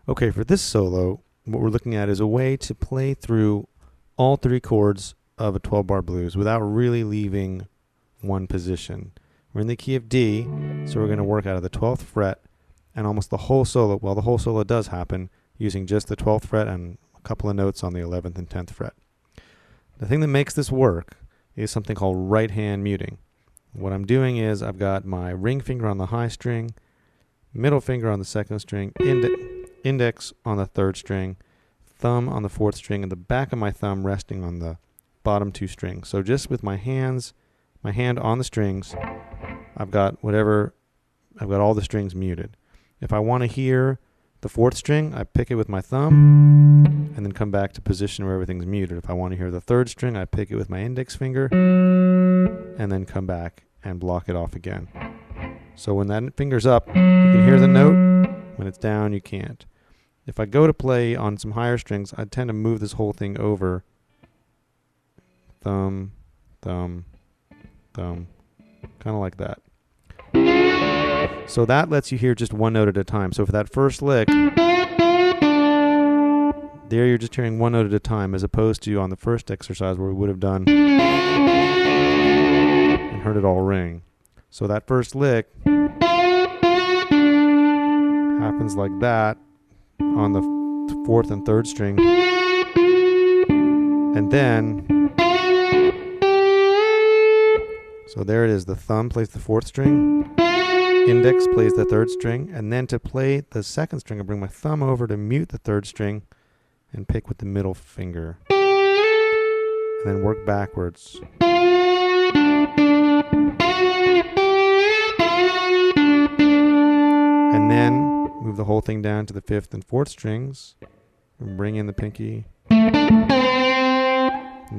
Okay, for this solo, what we're looking at is a way to play through all three chords of a 12-bar blues without really leaving one position. We're in the key of D, so we're going to work out of the 12th fret and almost the whole solo, well, the whole solo does happen using just the 12th fret and a couple of notes on the 11th and 10th fret. The thing that makes this work is something called right hand muting. What I'm doing is I've got my ring finger on the high string, middle finger on the second string, index on the third string, thumb on the fourth string, and the back of my thumb resting on the bottom two strings. So just with my hand on the strings, I've got all the strings muted. If I want to hear the fourth string, I pick it with my thumb and then come back to position where everything's muted. If I want to hear the third string, I pick it with my index finger and then come back and block it off again. So when that finger's up, you can hear the note. When it's down, you can't. If I go to play on some higher strings, I tend to move this whole thing over. Thumb, thumb, thumb, kind of like that. So that lets you hear just one note at a time. So for that first lick, there you're just hearing one note at a time, as opposed to on the first exercise where we would have done and heard it all ring. So that first lick happens like that on the fourth and third string, and then so there it is. The thumb plays the fourth string, index plays the third string, and then to play the second string I bring my thumb over to mute the third string and pick with the middle finger and then work backwards. And then move the whole thing down to the fifth and fourth strings and bring in the pinky. And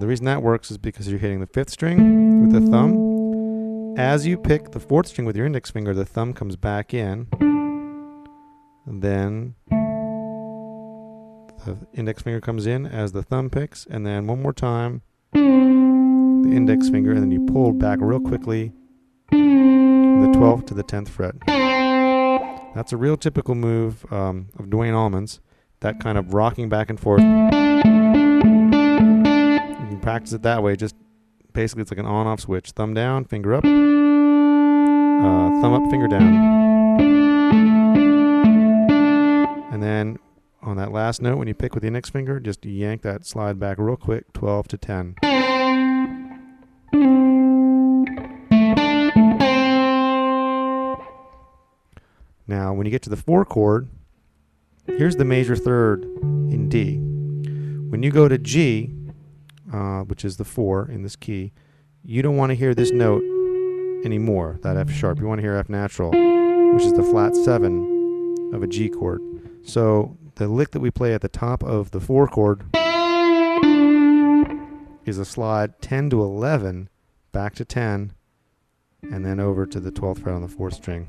the reason that works is because you're hitting the fifth string with the thumb. As you pick the fourth string with your index finger, the thumb comes back in. And then the index finger comes in as the thumb picks, and then one more time the index finger, and then you pull back real quickly the 12th to the 10th fret. That's a real typical move of Duane Allman's, that kind of rocking back and forth. You can practice it that way. Just basically it's like an on-off switch. Thumb down, finger up, thumb up, finger down. And then on that last note, when you pick with the index finger, just yank that slide back real quick, 12 to 10. Now, when you get to the 4 chord, here's the major third in D. When you go to G, which is the 4 in this key, you don't want to hear this note anymore, that F sharp. You want to hear F natural, which is the flat 7 of a G chord. So the lick that we play at the top of the 4 chord is a slide 10 to 11, back to 10, and then over to the 12th fret on the 4th string.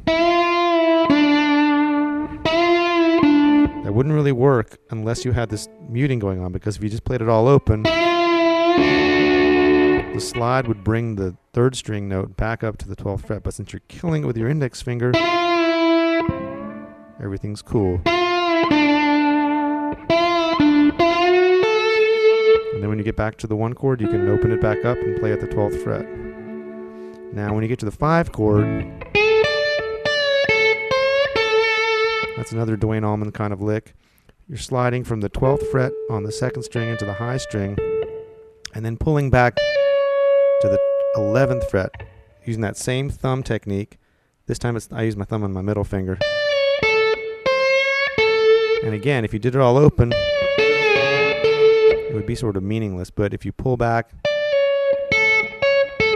That wouldn't really work unless you had this muting going on, because if you just played it all open, the slide would bring the 3rd string note back up to the 12th fret, but since you're killing it with your index finger, everything's cool. And then when you get back to the 1 chord, you can open it back up and play at the 12th fret. Now when you get to the 5 chord, that's another Duane Allman kind of lick. You're sliding from the 12th fret on the 2nd string into the high string, and then pulling back to the 11th fret using that same thumb technique. This time I use my thumb on my middle finger. And again, if you did it all open, it would be sort of meaningless, but if you pull back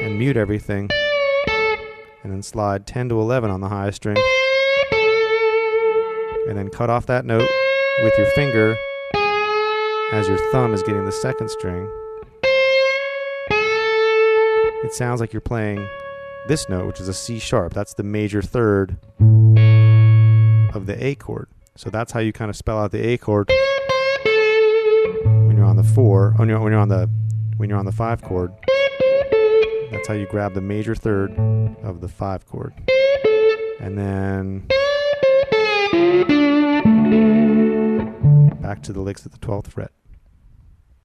and mute everything and then slide 10 to 11 on the high string and then cut off that note with your finger as your thumb is getting the 2nd string, it sounds like you're playing this note, which is a C sharp. That's the major third of the A chord. So that's how you kind of spell out the A chord when you're on the 4, when you're on the 5 chord. That's how you grab the major third of the 5 chord. And then back to the licks at the 12th fret.